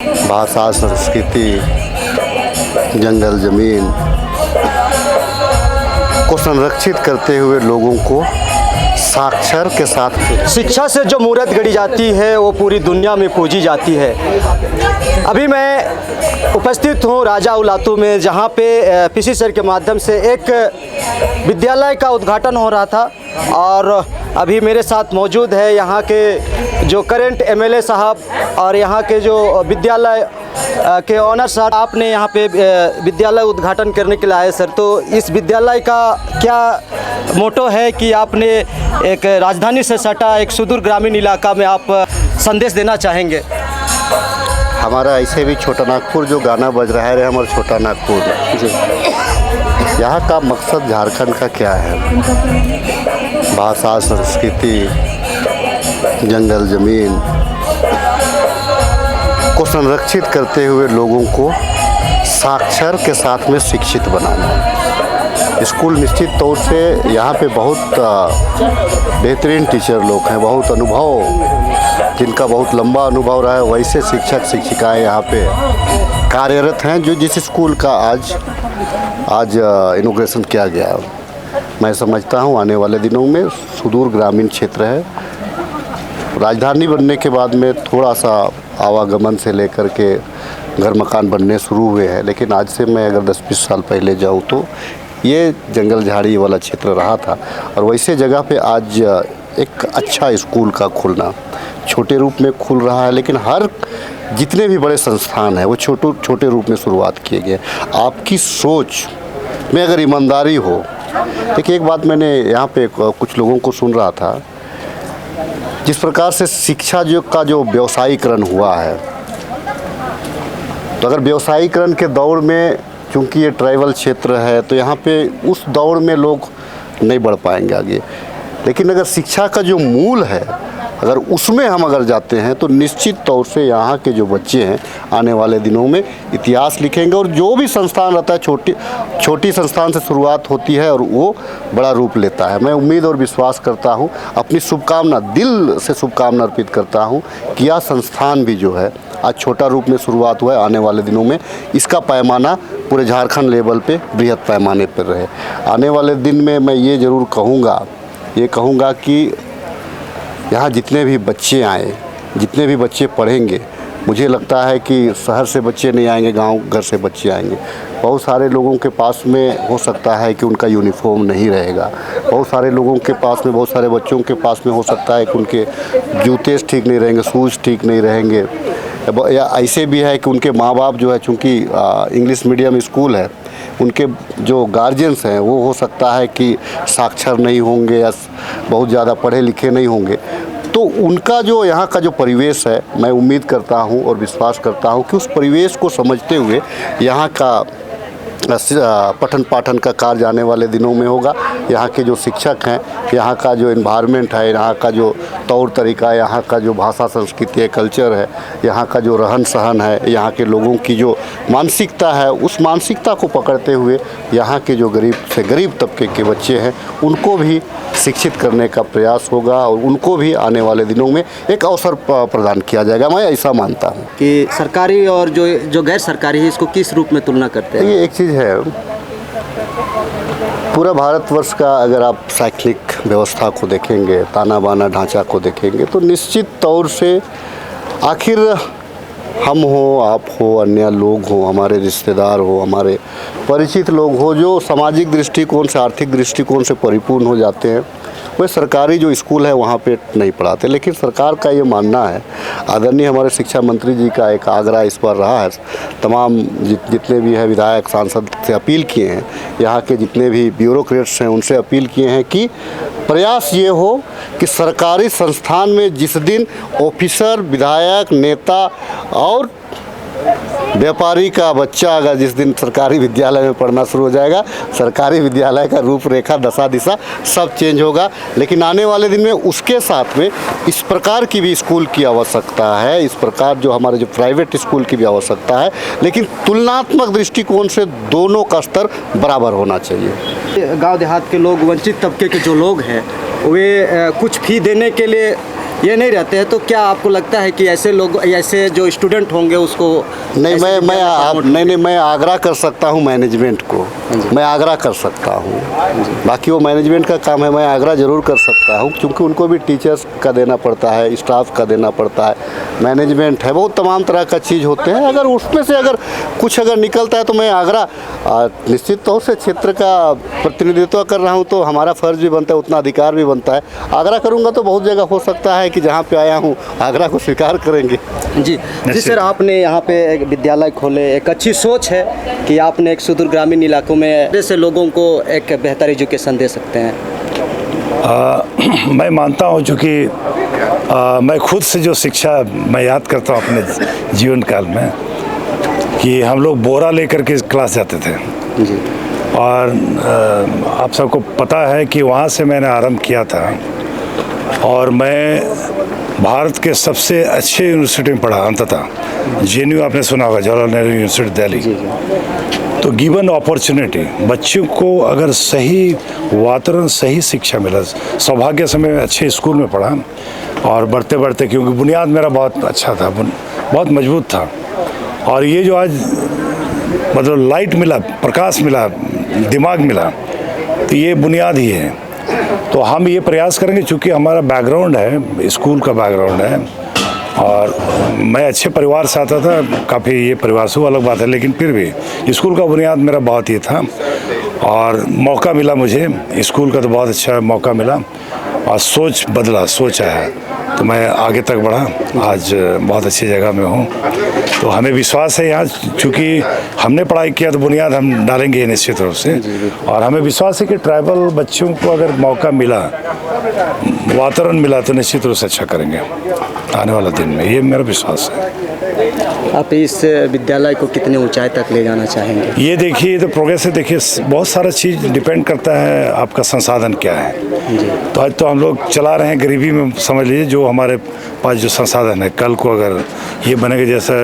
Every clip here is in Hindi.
भाषा, संस्कृति, जंगल ज़मीन को संरक्षित करते हुए लोगों को साक्षर के साथ शिक्षा से जो मूर्त गढ़ी जाती है वो पूरी दुनिया में पूजी जाती है। अभी मैं उपस्थित हूँ राजा उलातू में, जहाँ पे पीसी सर के माध्यम से एक विद्यालय का उद्घाटन हो रहा था और अभी मेरे साथ मौजूद है यहाँ के जो करंट एमएलए साहब और यहाँ के जो विद्यालय के ऑनर साहब। आपने यहाँ पे विद्यालय उद्घाटन करने के लिए आए सर, तो इस विद्यालय का क्या मोटो है कि आपने एक राजधानी से सटा एक सुदूर ग्रामीण इलाका में आप संदेश देना चाहेंगे? हमारा ऐसे भी छोटा नागपुर जो गाना बज रहा है हमारा छोटा नागपुर जी, यहाँ का मकसद झारखंड का क्या है? भाषा, संस्कृति, जंगल ज़मीन को संरक्षित करते हुए लोगों को साक्षर के साथ में शिक्षित बनाना। स्कूल निश्चित तौर से यहाँ पे बहुत बेहतरीन टीचर लोग हैं, बहुत अनुभव, जिनका बहुत लंबा अनुभव रहा है, वैसे शिक्षक शिक्षिकाएं यहाँ पे कार्यरत हैं जो जिस स्कूल का आज इनॉग्रेशन किया गया। मैं समझता हूँ आने वाले दिनों में सुदूर ग्रामीण क्षेत्र है, राजधानी बनने के बाद में थोड़ा सा आवागमन से लेकर के घर मकान बनने शुरू हुए हैं, लेकिन आज से मैं अगर 10-20 साल पहले जाऊँ तो ये जंगल झाड़ी वाला क्षेत्र रहा था। और वैसे जगह पे आज एक अच्छा स्कूल का खुलना छोटे रूप में खुल रहा है, लेकिन हर जितने भी बड़े संस्थान हैं वो छोटे रूप में शुरुआत किए गए। आपकी सोच में अगर ईमानदारी हो, देखिए एक बात मैंने यहाँ पे कुछ लोगों को सुन रहा था, जिस प्रकार से शिक्षा का जो व्यवसायीकरण हुआ है, तो अगर व्यवसायीकरण के दौर में, चूँकि ये ट्राइबल क्षेत्र है तो यहाँ पे उस दौर में लोग नहीं बढ़ पाएंगे आगे, लेकिन अगर शिक्षा का जो मूल है अगर उसमें हम अगर जाते हैं तो निश्चित तौर से यहाँ के जो बच्चे हैं आने वाले दिनों में इतिहास लिखेंगे। और जो भी संस्थान रहता है छोटी संस्थान से शुरुआत होती है और वो बड़ा रूप लेता है। मैं उम्मीद और विश्वास करता हूँ, अपनी शुभकामना दिल से शुभकामना अर्पित करता हूँ कि यह संस्थान भी जो है आज छोटा रूप में शुरुआत हुआ है, आने वाले दिनों में इसका पैमाना पूरे झारखंड लेवल पे बृहद पैमाने पर रहे। आने वाले दिन में मैं ये ज़रूर कहूँगा कि यहाँ जितने भी बच्चे आए, जितने भी बच्चे पढ़ेंगे, मुझे लगता है कि शहर से बच्चे नहीं आएंगे, गांव घर से बच्चे आएंगे। बहुत सारे लोगों के पास में हो सकता है कि उनका यूनिफॉर्म नहीं रहेगा, बहुत सारे लोगों के पास में, बहुत सारे बच्चों के पास में हो सकता है कि उनके जूते ठीक नहीं रहेंगे, शूज़ ठीक नहीं रहेंगे, या ऐसे भी है कि उनके माँ बाप जो है, चूँकि इंग्लिश मीडियम स्कूल है, उनके जो गार्जियंस हैं वो हो सकता है कि साक्षर नहीं होंगे या बहुत ज़्यादा पढ़े लिखे नहीं होंगे। तो उनका जो यहाँ का जो परिवेश है, मैं उम्मीद करता हूँ और विश्वास करता हूँ कि उस परिवेश को समझते हुए यहाँ का पठन पाठन का कार्य आने वाले दिनों में होगा। यहाँ के जो शिक्षक हैं, यहाँ का जो एनवायरनमेंट है, यहाँ का जो तौर तरीका, यहाँ का जो भाषा संस्कृति है, कल्चर है, यहाँ का जो रहन सहन है, यहाँ के लोगों की जो मानसिकता है, उस मानसिकता को पकड़ते हुए यहाँ के जो गरीब से गरीब तबके के बच्चे हैं उनको भी शिक्षित करने का प्रयास होगा और उनको भी आने वाले दिनों में एक अवसर प्रदान किया जाएगा। मैं ऐसा मानता हूँ कि सरकारी और जो गैर सरकारी है इसको किस रूप में तुलना करते हैं? ये एक चीज़ है, पूरा भारतवर्ष का अगर आप शैक्षणिक व्यवस्था को देखेंगे, ताना बाना ढांचा को देखेंगे, तो निश्चित तौर से आखिर हम हो, आप हो, अन्य लोग हो, हमारे रिश्तेदार हो, हमारे परिचित लोग हो, जो सामाजिक दृष्टिकोण से, आर्थिक दृष्टिकोण से परिपूर्ण हो जाते हैं, वे सरकारी जो स्कूल है वहाँ पे नहीं पढ़ाते। लेकिन सरकार का ये मानना है, आदरणीय हमारे शिक्षा मंत्री जी का एक आग्रह इस पर रहा है, तमाम जितने भी है विधायक सांसद से अपील किए हैं, यहाँ के जितने भी ब्यूरोक्रेट्स हैं उनसे अपील किए हैं कि प्रयास ये हो कि सरकारी संस्थान में जिस दिन ऑफिसर, विधायक, नेता और व्यापारी का बच्चा अगर जिस दिन सरकारी विद्यालय में पढ़ना शुरू हो जाएगा, सरकारी विद्यालय का रूपरेखा, दशा दिशा सब चेंज होगा। लेकिन आने वाले दिन में उसके साथ में इस प्रकार की भी स्कूल की आवश्यकता है, इस प्रकार जो हमारे जो प्राइवेट स्कूल की भी आवश्यकता है, लेकिन तुलनात्मक दृष्टिकोण से दोनों का स्तर बराबर होना चाहिए। गाँव देहात के लोग, वंचित तबके के जो लोग हैं, वे कुछ फी देने के लिए ये नहीं रहते हैं, तो क्या आपको लगता है कि ऐसे लोग, ऐसे जो स्टूडेंट होंगे उसको नहीं, ऐसे विद्यालय नहीं, मैं आग्रह कर सकता हूँ मैनेजमेंट को, मैं आग्रह कर सकता हूँ। बाकी वो मैनेजमेंट का काम है, मैं आग्रह ज़रूर कर सकता हूँ, क्योंकि उनको भी टीचर्स का देना पड़ता है, स्टाफ का देना पड़ता है, मैनेजमेंट है, बहुत तमाम तरह का चीज़ होते हैं। अगर उसमें से अगर कुछ अगर निकलता है तो मैं आग्रह, निश्चित तौर से क्षेत्र का प्रतिनिधित्व कर रहा हूँ तो हमारा फ़र्ज़ भी बनता है, उतना अधिकार भी बनता है। आग्रह करूँगा तो बहुत जगह हो सकता है कि जहाँ पे आया हूँ आग्रह को स्वीकार करेंगे। जी सर, आपने यहाँ पे एक विद्यालय खोले, एक अच्छी सोच है कि आपने एक सुदूर ग्रामीण इलाकों में ऐसे लोगों को एक बेहतर एजुकेशन दे सकते हैं। मैं मानता हूँ, चूँकि मैं खुद से जो शिक्षा मैं याद करता हूँ अपने जीवन काल में, कि हम लोग बोरा लेकर के क्लास जाते थे जी। और आप सबको पता है कि वहाँ से मैंने आरंभ किया था और मैं भारत के सबसे अच्छे यूनिवर्सिटी में पढ़ा अंततः। JNU आपने सुना होगा, जवाहरलाल नेहरू यूनिवर्सिटी दिल्ली। तो गिवन अपॉर्चुनिटी, बच्चों को अगर सही वातावरण, सही शिक्षा मिला, सौभाग्य से मैं अच्छे स्कूल में पढ़ा और बढ़ते बढ़ते, क्योंकि बुनियाद मेरा बहुत अच्छा था, बहुत मजबूत था। और ये जो आज मतलब लाइट मिला, प्रकाश मिला, दिमाग मिला, तो ये बुनियाद ही है। तो हम ये प्रयास करेंगे, चूँकि हमारा बैकग्राउंड है, स्कूल का बैकग्राउंड है और मैं अच्छे परिवार से आता था, काफ़ी ये परिवार से अलग बात है, लेकिन फिर भी स्कूल का बुनियाद मेरा बहुत ही था और मौका मिला मुझे, स्कूल का तो बहुत अच्छा मौका मिला और सोच बदला, सोच आया, तो मैं आगे तक बढ़ा, आज बहुत अच्छी जगह में हूँ। तो हमें विश्वास है यहाँ, चूँकि हमने पढ़ाई किया तो बुनियाद हम डालेंगे निश्चित रूप से, और हमें विश्वास है कि ट्राइबल बच्चों को अगर मौका मिला, वातावरण मिला, तो निश्चित रूप से अच्छा करेंगे आने वाला दिन में, ये मेरा विश्वास है। आप इस विद्यालय को कितने ऊंचाई तक ले जाना चाहेंगे? ये देखिए, तो प्रोग्रेस है, देखिए बहुत सारा चीज़ डिपेंड करता है आपका संसाधन क्या है। तो आज तो हम लोग चला रहे हैं गरीबी में, समझ लीजिए, जो हमारे पास जो संसाधन है, कल को अगर ये बनेगा जैसा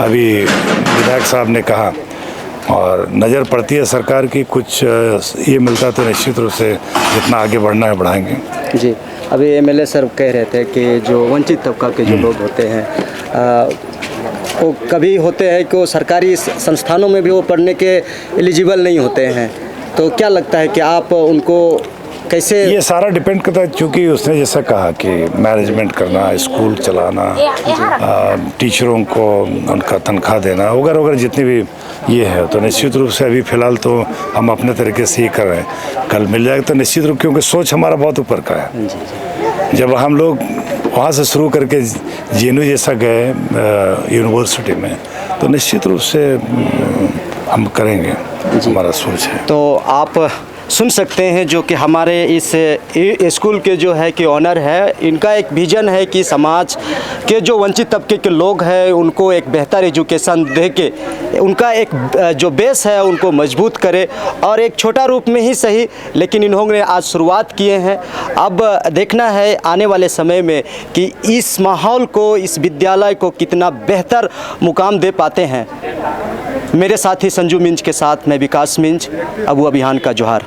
अभी विधायक साहब ने कहा और नज़र पड़ती है सरकार की, कुछ ये मिलता है तो निश्चित रूप से जितना आगे बढ़ना है बढ़ाएंगे। जी, अभी MLA सर कह रहे थे कि जो वंचित तबका के जो लोग होते हैं वो कभी होते हैं कि वो सरकारी संस्थानों में भी वो पढ़ने के एलिजिबल नहीं होते हैं, तो क्या लगता है कि आप उनको कैसे? ये सारा डिपेंड करता है, क्योंकि उसने जैसा कहा कि मैनेजमेंट करना, स्कूल चलाना, टीचरों को उनका तनख्वाह देना वगैरह वगैरह जितनी भी ये है, तो निश्चित रूप से अभी फ़िलहाल तो हम अपने तरीके से ही कर रहे हैं। कल मिल जाएगा तो निश्चित रूप, क्योंकि सोच हमारा बहुत ऊपर का है। जब हम लोग वहाँ से शुरू करके JNU जैसा गए यूनिवर्सिटी में, तो निश्चित रूप से हम करेंगे, हमारा सोच है। तो आप सुन सकते हैं जो कि हमारे इस स्कूल के जो है कि ऑनर है, इनका एक विजन है कि समाज के जो वंचित तबके के लोग हैं उनको एक बेहतर एजुकेशन दे के उनका एक जो बेस है उनको मजबूत करे, और एक छोटा रूप में ही सही, लेकिन इन्होंने आज शुरुआत किए हैं। अब देखना है आने वाले समय में कि इस माहौल को, इस विद्यालय को कितना बेहतर मुकाम दे पाते हैं। मेरे साथी संजू मिंज के साथ मैं विकास मिंज, अबू अभियान का जोहार।